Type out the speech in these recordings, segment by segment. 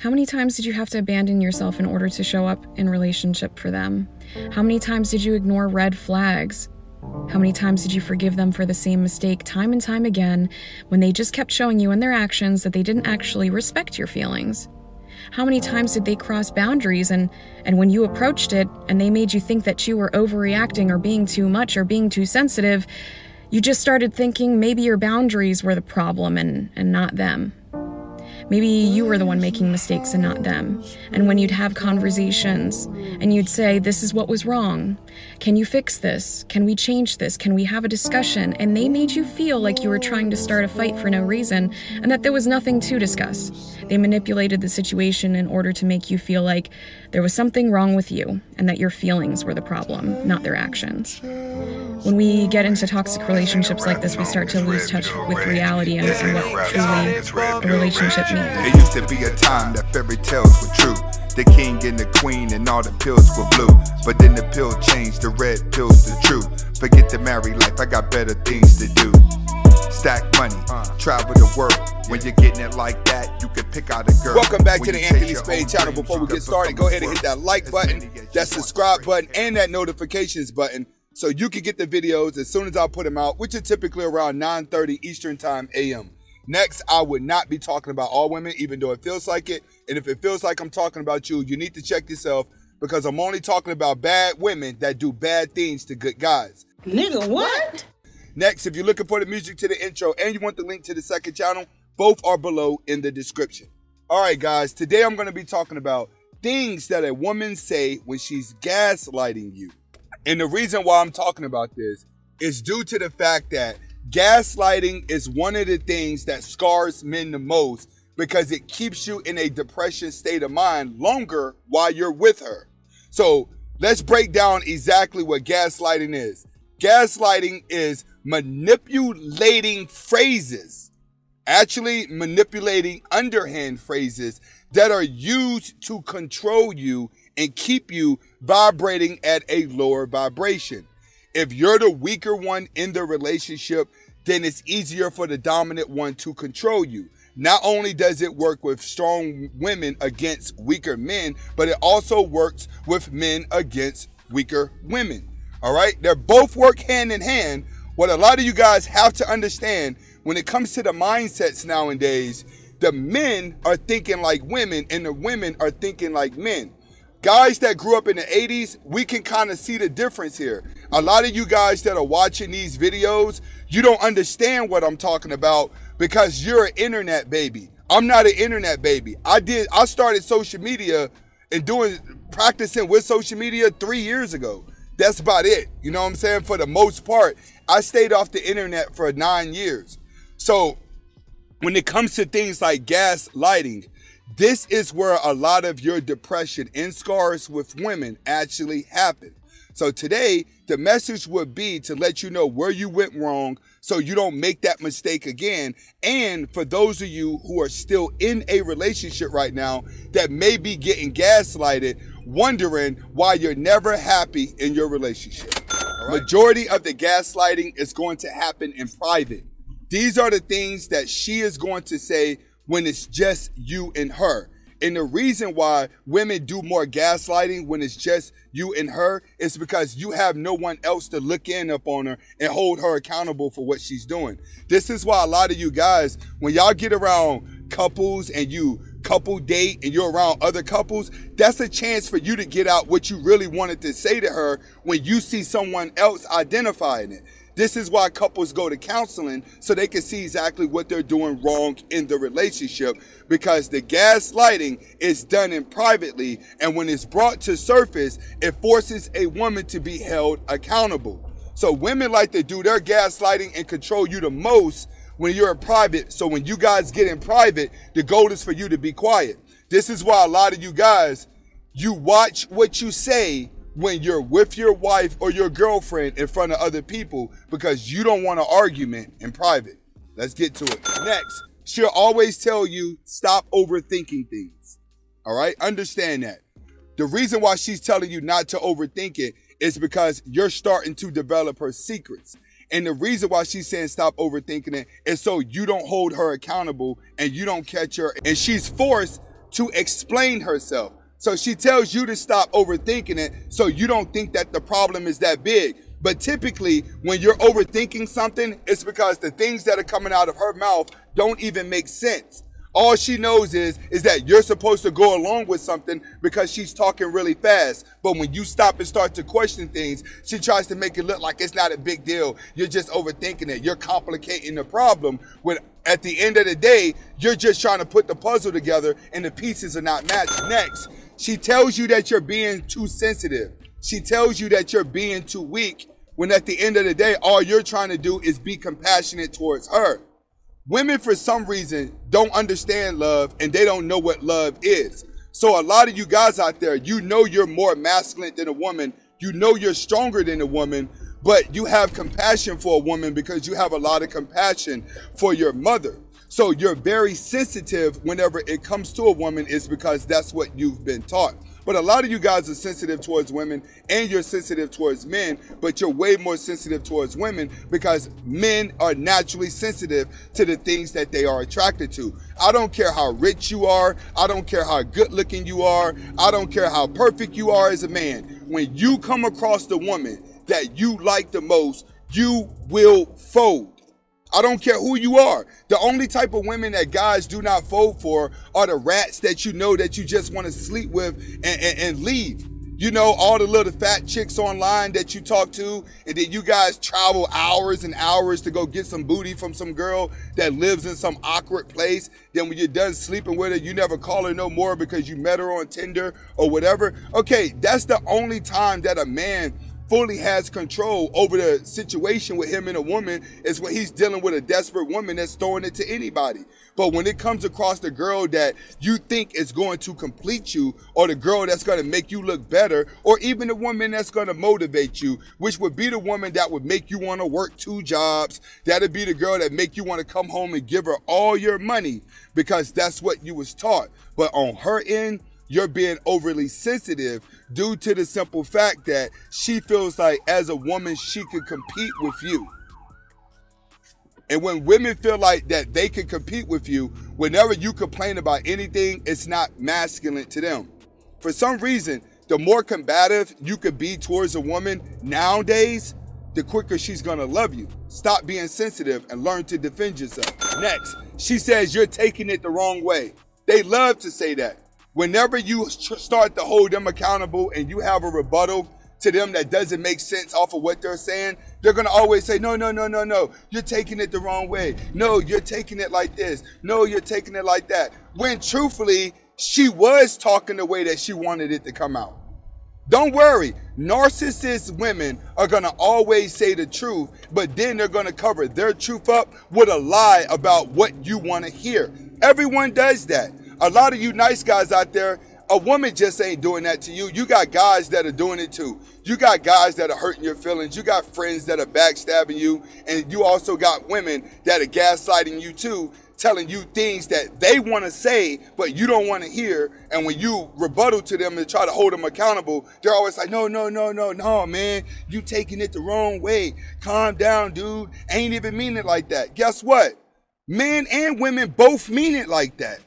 How many times did you have to abandon yourself in order to show up in relationship for them? How many times did you ignore red flags? How many times did you forgive them for the same mistake time and time again when they just kept showing you in their actions that they didn't actually respect your feelings? How many times did they cross boundaries and when you approached it and they made you think that you were overreacting or being too much or being too sensitive, you just started thinking maybe your boundaries were the problem and not them? Maybe you were the one making mistakes and not them. And when you'd have conversations and you'd say, this is what was wrong. Can you fix this? Can we change this? Can we have a discussion? And they made you feel like you were trying to start a fight for no reason and that there was nothing to discuss. They manipulated the situation in order to make you feel like there was something wrong with you and that your feelings were the problem, not their actions. When we get into toxic relationships like this, we start to lose touch with reality and what truly a relationship means. It used to be a time that fairy tales were true. The king and the queen and all the pills were blue. But then the pill changed, the red pill's the truth. Forget the married life, I got better things to do. Stack money, travel the world. When you're getting it like that, you can pick out a girl. Welcome back to the Anthony Spade channel. Before we get started, go ahead and hit that like button, that subscribe button, and that notifications button so you can get the videos as soon as I put them out, which are typically around 9:30 Eastern Time AM. Next, I would not be talking about all women, even though it feels like it. And if it feels like I'm talking about you, you need to check yourself, because I'm only talking about bad women that do bad things to good guys. Nigga, what? Next, if you're looking for the music to the intro and you want the link to the second channel, both are below in the description. All right, guys, today I'm going to be talking about things that a woman say when she's gaslighting you. And the reason why I'm talking about this is due to the fact that gaslighting is one of the things that scars men the most, because it keeps you in a depression state of mind longer while you're with her. So let's break down exactly what gaslighting is. Gaslighting is manipulating phrases, actually manipulating underhand phrases that are used to control you and keep you vibrating at a lower vibration. If you're the weaker one in the relationship, then it's easier for the dominant one to control you. Not only does it work with strong women against weaker men, but it also works with men against weaker women. All right? They both work hand in hand. What a lot of you guys have to understand when it comes to the mindsets nowadays, the men are thinking like women and the women are thinking like men. Guys that grew up in the 80s, we can kind of see the difference here. A lot of you guys that are watching these videos, you don't understand what I'm talking about because you're an internet baby. I'm not an internet baby. I started social media and practicing with social media 3 years ago. That's about it. You know what I'm saying? For the most part, I stayed off the internet for 9 years. So when it comes to things like gaslighting, this is where a lot of your depression and scars with women actually happen. So today, the message would be to let you know where you went wrong so you don't make that mistake again. And for those of you who are still in a relationship right now that may be getting gaslighted, wondering why you're never happy in your relationship. All right? Majority of the gaslighting is going to happen in private. These are the things that she is going to say when it's just you and her. And the reason why women do more gaslighting when it's just you and her is because you have no one else to look in upon her and hold her accountable for what she's doing. This is why a lot of you guys, when y'all get around couples and you couple date and you're around other couples, that's a chance for you to get out what you really wanted to say to her when you see someone else identifying it. This is why couples go to counseling, so they can see exactly what they're doing wrong in the relationship, because the gaslighting is done in privately, and when it's brought to surface, it forces a woman to be held accountable. So women like to do their gaslighting and control you the most when you're in private. So when you guys get in private, the goal is for you to be quiet. This is why a lot of you guys, you watch what you say when you're with your wife or your girlfriend in front of other people, because you don't want an argument in private. Let's get to it. Next, she'll always tell you, stop overthinking things. All right? Understand that. The reason why she's telling you not to overthink it is because you're starting to develop her secrets. And the reason why she's saying stop overthinking it is so you don't hold her accountable and you don't catch her. And she's forced to explain herself. So she tells you to stop overthinking it so you don't think that the problem is that big. But typically, when you're overthinking something, it's because the things that are coming out of her mouth don't even make sense. All she knows is that you're supposed to go along with something because she's talking really fast. But when you stop and start to question things, she tries to make it look like it's not a big deal. You're just overthinking it. You're complicating the problem when at the end of the day, you're just trying to put the puzzle together and the pieces are not matched. Next, she tells you that you're being too sensitive. She tells you that you're being too weak when at the end of the day, all you're trying to do is be compassionate towards her. Women, for some reason, don't understand love and they don't know what love is. So a lot of you guys out there, you know you're more masculine than a woman. You know you're stronger than a woman, but you have compassion for a woman because you have a lot of compassion for your mother. So you're very sensitive whenever it comes to a woman is because that's what you've been taught. But a lot of you guys are sensitive towards women and you're sensitive towards men, but you're way more sensitive towards women because men are naturally sensitive to the things that they are attracted to. I don't care how rich you are. I don't care how good looking you are. I don't care how perfect you are as a man. When you come across the woman that you like the most, you will fold. I don't care who you are. The only type of women that guys do not fold for are the rats that you know that you just want to sleep with and leave. You know, all the little fat chicks online that you talk to, and then you guys travel hours and hours to go get some booty from some girl that lives in some awkward place. Then when you're done sleeping with her, you never call her no more because you met her on Tinder or whatever. Okay, that's the only time that a man fully has control over the situation with him and a woman is when he's dealing with a desperate woman that's throwing it to anybody. But when it comes across the girl that you think is going to complete you, or the girl that's going to make you look better, or even the woman that's going to motivate you, which would be the woman that would make you want to work 2 jobs, that'd be the girl that make you want to come home and give her all your money because that's what you was taught. But on her end, you're being overly sensitive due to the simple fact that she feels like as a woman, she could compete with you. And when women feel like that they can compete with you, whenever you complain about anything, it's not masculine to them. For some reason, the more combative you could be towards a woman nowadays, the quicker she's gonna love you. Stop being sensitive and learn to defend yourself. Next, she says you're taking it the wrong way. They love to say that. Whenever you start to hold them accountable and you have a rebuttal to them that doesn't make sense off of what they're saying, they're going to always say, no, you're taking it the wrong way. No, you're taking it like this. No, you're taking it like that. When truthfully, she was talking the way that she wanted it to come out. Don't worry, narcissist women are going to always say the truth, but then they're going to cover their truth up with a lie about what you want to hear. Everyone does that. A lot of you nice guys out there, a woman just ain't doing that to you. You got guys that are doing it too. You got guys that are hurting your feelings. You got friends that are backstabbing you. And you also got women that are gaslighting you too, telling you things that they want to say, but you don't want to hear. And when you rebuttal to them and try to hold them accountable, they're always like, no, man, you taking it the wrong way. Calm down, dude. Ain't even mean it like that. Guess what? Men and women both mean it like that.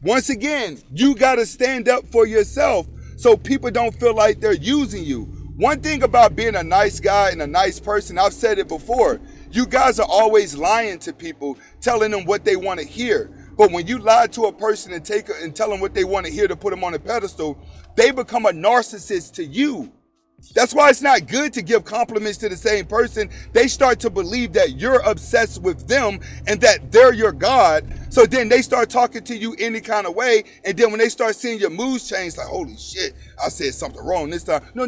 Once again, you got to stand up for yourself so people don't feel like they're using you. One thing about being a nice guy and a nice person, I've said it before, you guys are always lying to people, telling them what they want to hear. But when you lie to a person and tell them what they want to hear to put them on a pedestal, they become a narcissist to you. That's why it's not good to give compliments to the same person. They start to believe that you're obsessed with them and that they're your God. So then they start talking to you any kind of way. And then when they start seeing your moods change, like, holy shit, I said something wrong this time. No.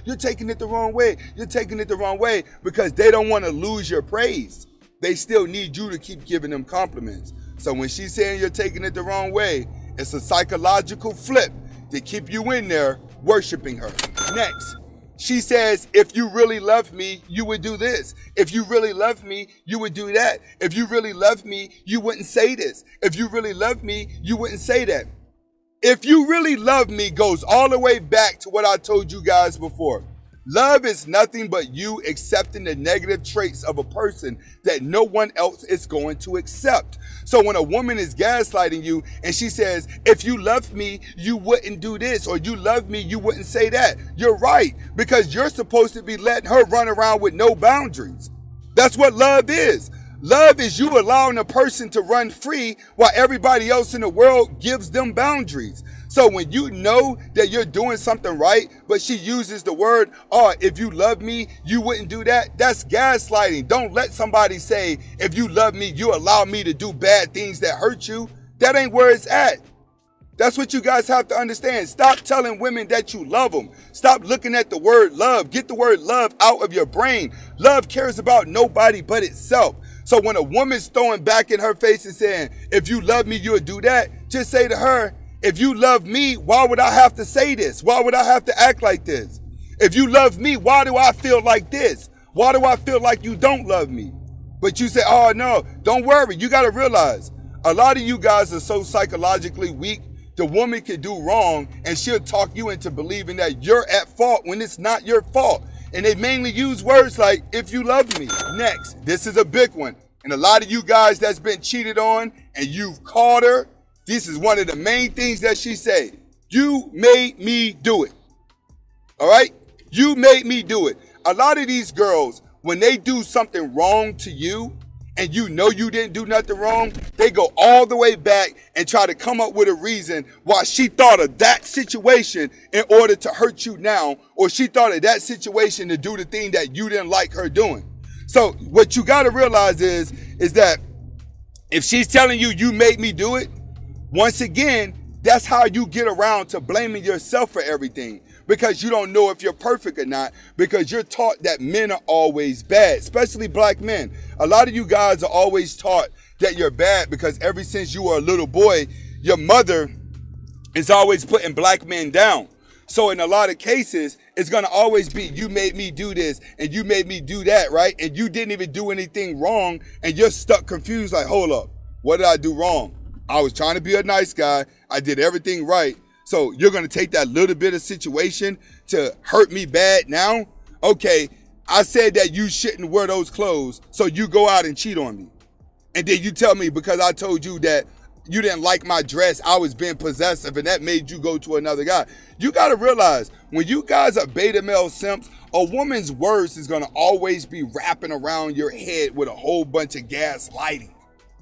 You're taking it the wrong way. You're taking it the wrong way because they don't want to lose your praise. They still need you to keep giving them compliments. So when she's saying you're taking it the wrong way, it's a psychological flip to keep you in there worshiping her. Next, she says, if you really love me, you would do this. If you really love me, you would do that. If you really love me, you wouldn't say this. If you really love me, you wouldn't say that. If you really love me goes all the way back to what I told you guys before. Love is nothing but you accepting the negative traits of a person that no one else is going to accept. So when a woman is gaslighting you and she says, if you loved me, you wouldn't do this, or you love me, you wouldn't say that. You're right, because you're supposed to be letting her run around with no boundaries. That's what love is. Love is you allowing a person to run free while everybody else in the world gives them boundaries. So when you know that you're doing something right, but she uses the word, oh, if you love me, you wouldn't do that. That's gaslighting. Don't let somebody say, if you love me, you allow me to do bad things that hurt you. That ain't where it's at. That's what you guys have to understand. Stop telling women that you love them. Stop looking at the word love. Get the word love out of your brain. Love cares about nobody but itself. So when a woman's throwing back in her face and saying, if you love me, you'll do that, just say to her, if you love me, why would I have to say this? Why would I have to act like this? If you love me, why do I feel like this? Why do I feel like you don't love me? But you say, oh no, don't worry. You got to realize a lot of you guys are so psychologically weak. The woman can do wrong and she'll talk you into believing that you're at fault when it's not your fault. And they mainly use words like, if you love me. Next, this is a big one. And a lot of you guys that's been cheated on and you've caught her, this is one of the main things that she say. You made me do it. All right? You made me do it. A lot of these girls, when they do something wrong to you and you know you didn't do nothing wrong, they go all the way back and try to come up with a reason why she thought of that situation in order to hurt you now, or she thought of that situation to do the thing that you didn't like her doing. So what you got to realize is that if she's telling you, you made me do it, once again, that's how you get around to blaming yourself for everything, because you don't know if you're perfect or not, because you're taught that men are always bad, especially black men. A lot of you guys are always taught that you're bad because ever since you were a little boy, your mother is always putting black men down. So in a lot of cases, it's going to always be, you made me do this and you made me do that, right? And you didn't even do anything wrong and you're stuck confused like, hold up, what did I do wrong? I was trying to be a nice guy. I did everything right. So you're going to take that little bit of situation to hurt me bad now? Okay, I said that you shouldn't wear those clothes, so you go out and cheat on me. And then you tell me because I told you that you didn't like my dress, I was being possessive, and that made you go to another guy. You got to realize, when you guys are beta male simps, a woman's words is going to always be wrapping around your head with a whole bunch of gaslighting.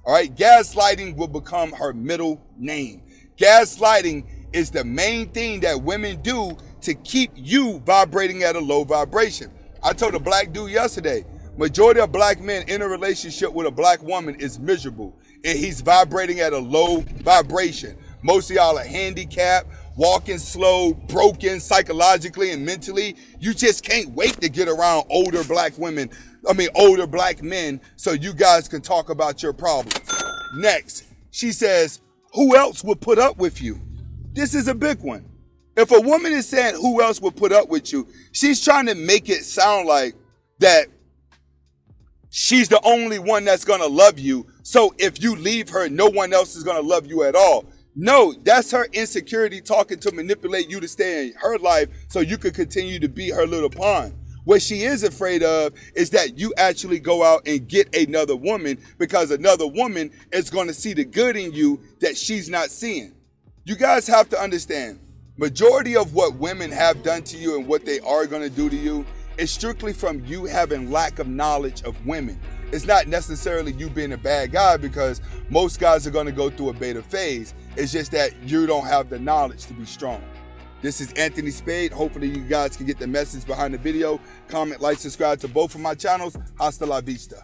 All right, gaslighting will become her middle name. Gaslighting is the main thing that women do to keep you vibrating at a low vibration. I told a black dude yesterday, majority of black men in a relationship with a black woman is miserable, and he's vibrating at a low vibration. Most of y'all are handicapped, walking slow, broken psychologically and mentally. You just can't wait to get around older black women. Older black men, so you guys can talk about your problems. Next, she says, who else would put up with you? This is a big one. If a woman is saying who else would put up with you, she's trying to make it sound like that she's the only one that's going to love you. So if you leave her, no one else is going to love you at all. No, that's her insecurity talking to manipulate you to stay in her life so you could continue to be her little pawn. What she is afraid of is that you actually go out and get another woman, because another woman is going to see the good in you that she's not seeing. You guys have to understand, majority of what women have done to you and what they are going to do to you is strictly from you having lack of knowledge of women. It's not necessarily you being a bad guy, because most guys are going to go through a beta phase. It's just that you don't have the knowledge to be strong. This is Anthony Spade. Hopefully you guys can get the message behind the video. Comment, like, subscribe to both of my channels. Hasta la vista.